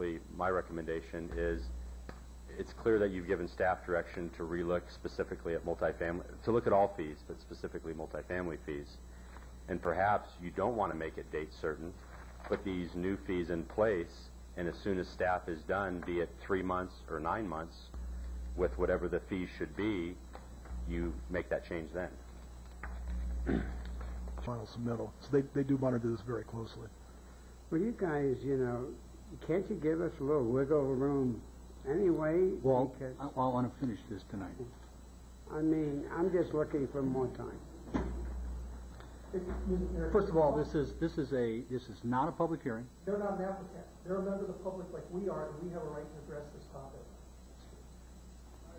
My recommendation is it's clear that you've given staff direction to relook specifically at multifamily, to look at all fees, but specifically multifamily fees. And perhaps you don't want to make it date certain, put these new fees in place, and as soon as staff is done, be it 3 months or 9 months, with whatever the fees should be, you make that change then. Final submittal. So they do monitor this very closely. Well, you guys, you know, can't you give us a little wiggle room anyway? Well, because, I want to finish this tonight. I mean, I'm just looking for more time. First of all, this is not a public hearing. They're not an applicant. They're a member of the public like we are, and we have a right to address this topic.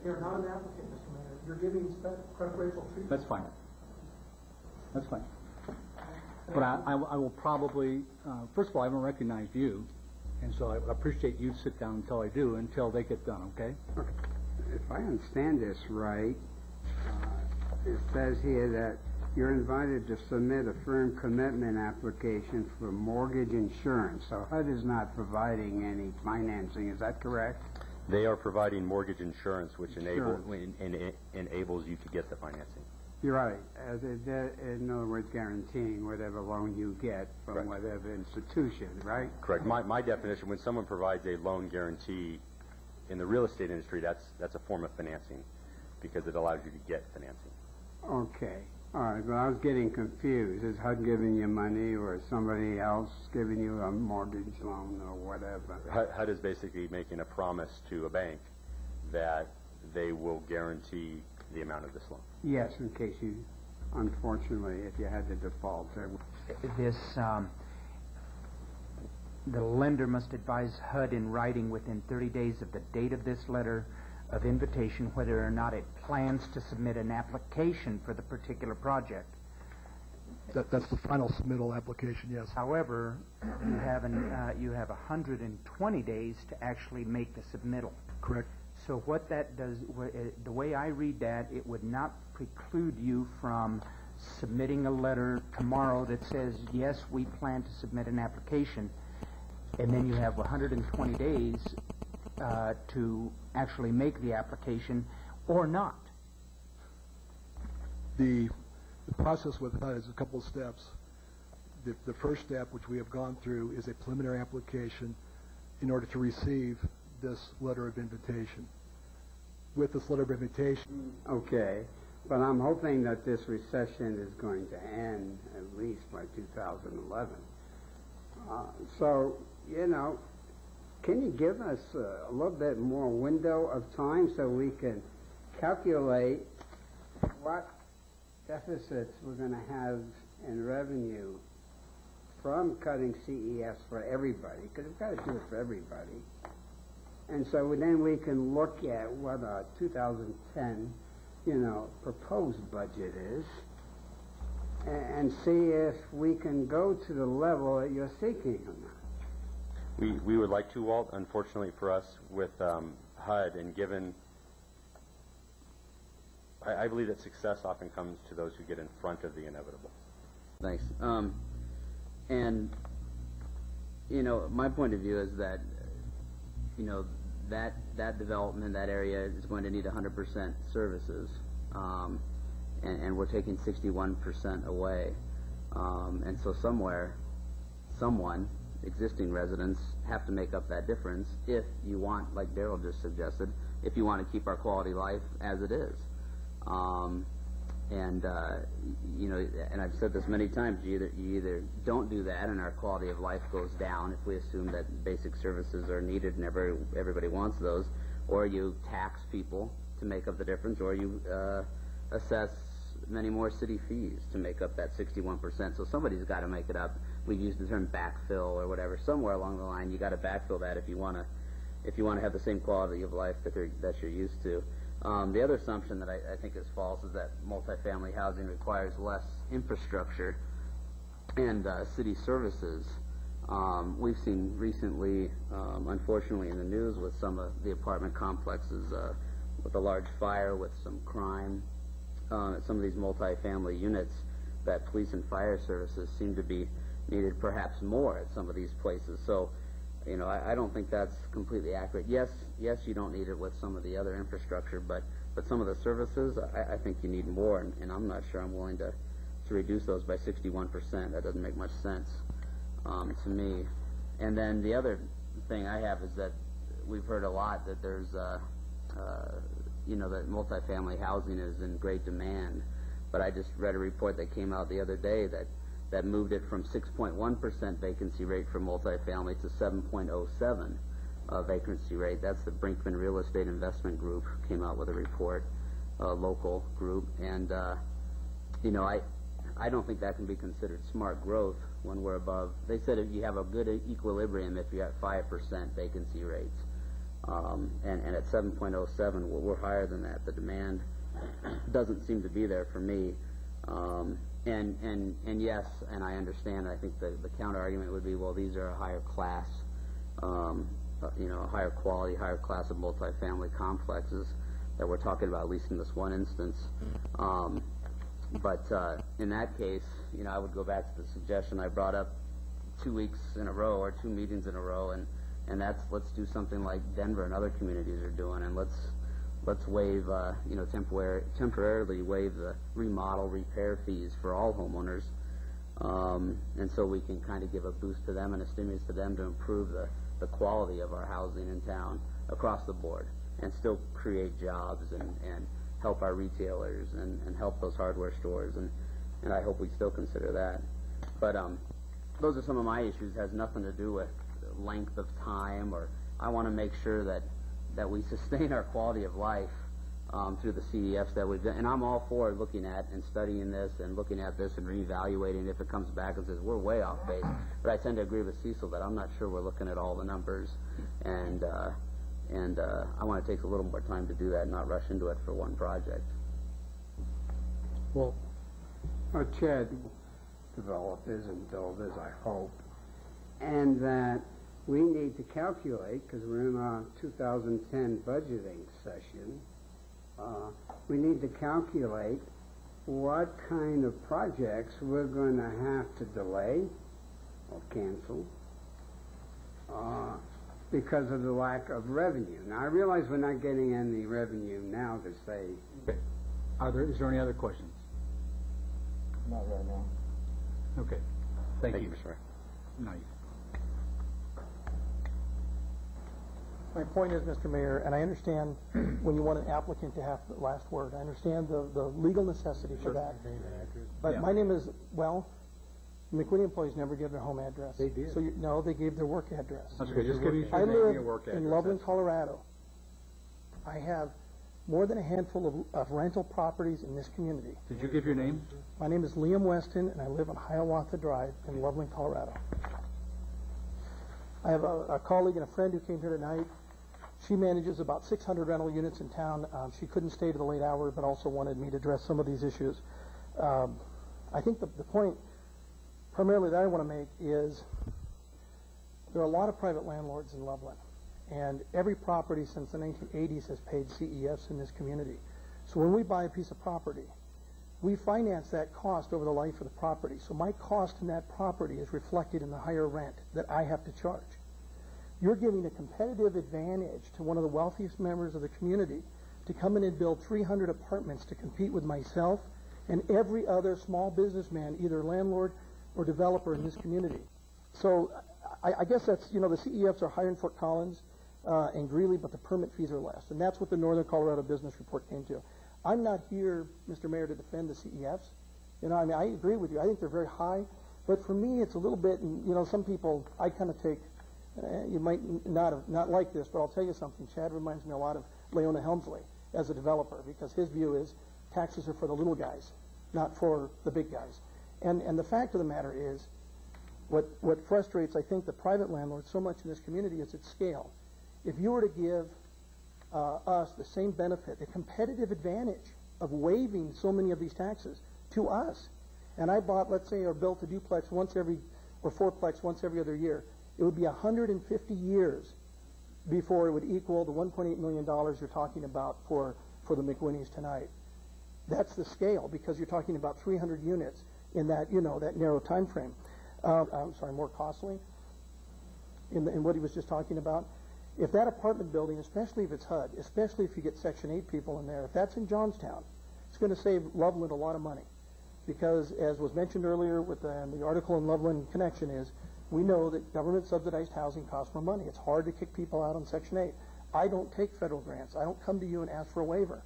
They're not an applicant, Mr. Mayor. You're giving preferential treatment. That's fine. That's fine. But I will probably, first of all, I haven't recognized you, and so I appreciate you sit down until they get done, okay? If I understand this right, it says here that you're invited to submit a firm commitment application for mortgage insurance. So HUD is not providing any financing, is that correct? They are providing mortgage insurance, which enables you to get the financing. You're right. In other words, guaranteeing whatever loan you get from Correct. whatever institution, right? Correct. My definition, when someone provides a loan guarantee in the real estate industry, that's a form of financing because it allows you to get financing. Okay. All right, but I was getting confused. Is HUD giving you money or is somebody else giving you a mortgage loan or whatever? HUD is basically making a promise to a bank that they will guarantee the amount of this loan. Yes, in case you, unfortunately, if you had to default. The lender must advise HUD in writing within 30 days of the date of this letter of invitation whether or not it plans to submit an application for the particular project. That's the final submittal application, yes. However, you have 120 days to actually make the submittal. Correct. So what that does, the way I read that, it would not preclude you from submitting a letter tomorrow that says, yes, we plan to submit an application, and then you have 120 days to actually make the application or not. The process with HUD is a couple of steps. The first step, which we have gone through, is a preliminary application in order to receive this letter of invitation. With this letter of invitation... Okay, but I'm hoping that this recession is going to end at least by 2011. So, you know, can you give us a little bit more window of time so we can calculate what deficits we're going to have in revenue from cutting CES for everybody, because we've got to do it for everybody. And so then we can look at what our 2010, you know, proposed budget is and see if we can go to the level that you're seeking or not. We would like to, Walt. Unfortunately for us, with HUD, and given, I believe that success often comes to those who get in front of the inevitable. Thanks. And, you know, my point of view is that, you know, that development, that area is going to need 100% services, and we're taking 61% away. And so someone, existing residents, have to make up that difference if you want, like Daryl just suggested, if you want to keep our quality of life as it is. You know, and I've said this many times, you either don't do that and our quality of life goes down if we assume that basic services are needed and everybody wants those, or you tax people to make up the difference, or you assess many more city fees to make up that 61%. So somebody's got to make it up. We've used the term backfill or whatever. Somewhere along the line, you got to backfill that if you want to have the same quality of life that you're used to. The other assumption that I think is false is that multifamily housing requires less infrastructure and city services. We've seen recently, unfortunately in the news, with some of the apartment complexes, with a large fire, with some crime, at some of these multifamily units, that police and fire services seem to be needed perhaps more at some of these places. So You know, I don't think that's completely accurate. Yes, you don't need it with some of the other infrastructure, but some of the services, I think you need more, and I'm not sure I'm willing to reduce those by 61%. That doesn't make much sense to me. And then the other thing I have is that we've heard a lot that there's, you know, that multifamily housing is in great demand. But I just read a report that came out the other day that moved it from 6.1% vacancy rate for multifamily to 7.07 vacancy rate. That's the Brinkman Real Estate Investment Group came out with a report, a local group. And, you know, I don't think that can be considered smart growth when we're above. They said if you have a good equilibrium if you're at 5% vacancy rates. And at 7.07, we're higher than that. The demand doesn't seem to be there for me. And yes, and I understand. I think the counter argument would be, well, these are a higher class, you know, a higher quality, higher class of multifamily complexes that we're talking about, at least in this one instance. But in that case, you know, I would go back to the suggestion I brought up 2 weeks in a row or 2 meetings in a row, and that's, let's do something like Denver and other communities are doing, and let's waive, you know, temporarily waive the remodel repair fees for all homeowners, and so we can kind of give a boost to them and a stimulus to them to improve the quality of our housing in town across the board, and still create jobs and help our retailers and help those hardware stores, and I hope we still consider that. But those are some of my issues. It has nothing to do with length of time, or I want to make sure that we sustain our quality of life through the CEFs that we've done. And I'm all for looking at and studying this and looking at this and reevaluating if it comes back and says we're way off base. But I tend to agree with Cecil that I'm not sure we're looking at all the numbers, and I want to take a little more time to do that and not rush into it for one project. Well, Chad developed this and build this, I hope, and that we need to calculate, because we're in our 2010 budgeting session, we need to calculate what kind of projects we're going to have to delay or cancel because of the lack of revenue. Now, I realize we're not getting any revenue now to say... Okay. Is there any other questions? not right now. Okay. Thank you. Mr. Mayor. No, My point is, Mr. Mayor, and I understand when you want an applicant to have the last word, I understand the legal necessity for that. But Yeah. my name is, well, McWhinney employees never give their home address. They did. So no, they gave their work address. That's okay. Just give you I your name and live your work address. in Loveland, Colorado. I have more than a handful of rental properties in this community. Did you give your name? My name is Liam Weston, and I live on Hiawatha Drive in Loveland, Colorado. I have a colleague and a friend who came here tonight. She manages about 600 rental units in town. She couldn't stay to the late hour, but also wanted me to address some of these issues. I think the point primarily that I want to make is there are a lot of private landlords in Loveland, and every property since the 1980s has paid CEFs in this community. So when we buy a piece of property, we finance that cost over the life of the property. So my cost in that property is reflected in the higher rent that I have to charge. You're giving a competitive advantage to one of the wealthiest members of the community to come in and build 300 apartments to compete with myself and every other small businessman, either landlord or developer in this community. So I guess that's, the CEFs are higher in Fort Collins and Greeley, but the permit fees are less. And that's what the Northern Colorado Business Report came to. I'm not here, Mr. Mayor, to defend the CEFs. I agree with you. I think they're very high. But for me, it's a little bit, and, some people, I kind of take, you might not like this, but I'll tell you something. Chad reminds me a lot of Leona Helmsley as a developer, because his view is taxes are for the little guys, not for the big guys. And the fact of the matter is, what frustrates, I think, the private landlords so much in this community is its scale. If you were to give us the same benefit, the competitive advantage of waiving so many of these taxes to us, and I bought, let's say, or built a duplex or fourplex once every other year, it would be 150 years before it would equal the $1.8 million you're talking about for the McWhinneys tonight. That's the scale, because you're talking about 300 units in that, that narrow time frame. More costly. in what he was just talking about. If that apartment building, especially if it's HUD, especially if you get Section 8 people in there, if that's in Johnstown, it's going to save Loveland a lot of money. Because, as was mentioned earlier with the article in Loveland Connection, is we know that government subsidized housing costs more money. It's hard to kick people out on Section 8. I don't take federal grants. I don't come to you and ask for a waiver.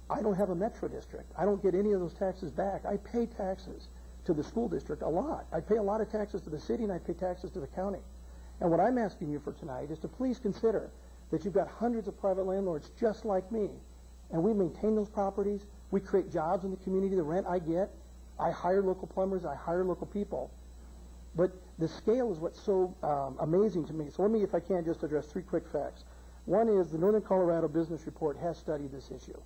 I don't have a metro district. I don't get any of those taxes back. I pay taxes to the school district a lot. I pay a lot of taxes to the city, and I pay taxes to the county. And what I'm asking you for tonight is to please consider that you've got hundreds of private landlords just like me, and we maintain those properties. We create jobs in the community. The rent I get, I hire local plumbers. I hire local people. But the scale is what's so amazing to me. So let me, if I can, just address 3 quick facts. One is the Northern Colorado Business Report has studied this issue.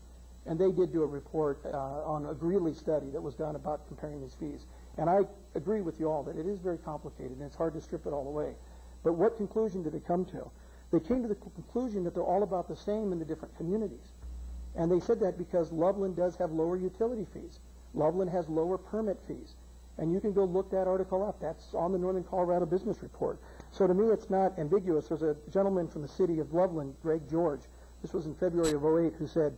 And they did do a report on a Greeley study that was done about comparing these fees. And I agree with you all that it is very complicated and it's hard to strip it all away. But what conclusion did they come to? They came to the conclusion that they're all about the same in the different communities. And they said that because Loveland does have lower utility fees. Loveland has lower permit fees. And you can go look that article up. That's on the Northern Colorado Business Report. So to me, it's not ambiguous. There's a gentleman from the city of Loveland, Greg George, this was in February of '08, who said,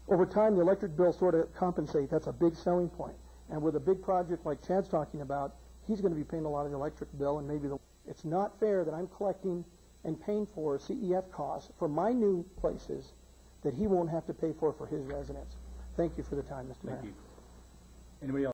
over time, the electric bill sort of compensate. That's a big selling point. And with a big project like Chad's talking about, he's going to be paying a lot of the electric bill, and maybe it's not fair that I'm collecting and paying for CEF costs for my new places that he won't have to pay for his residents. Thank you for the time, Mr. Mayor. Thank you. Anybody else?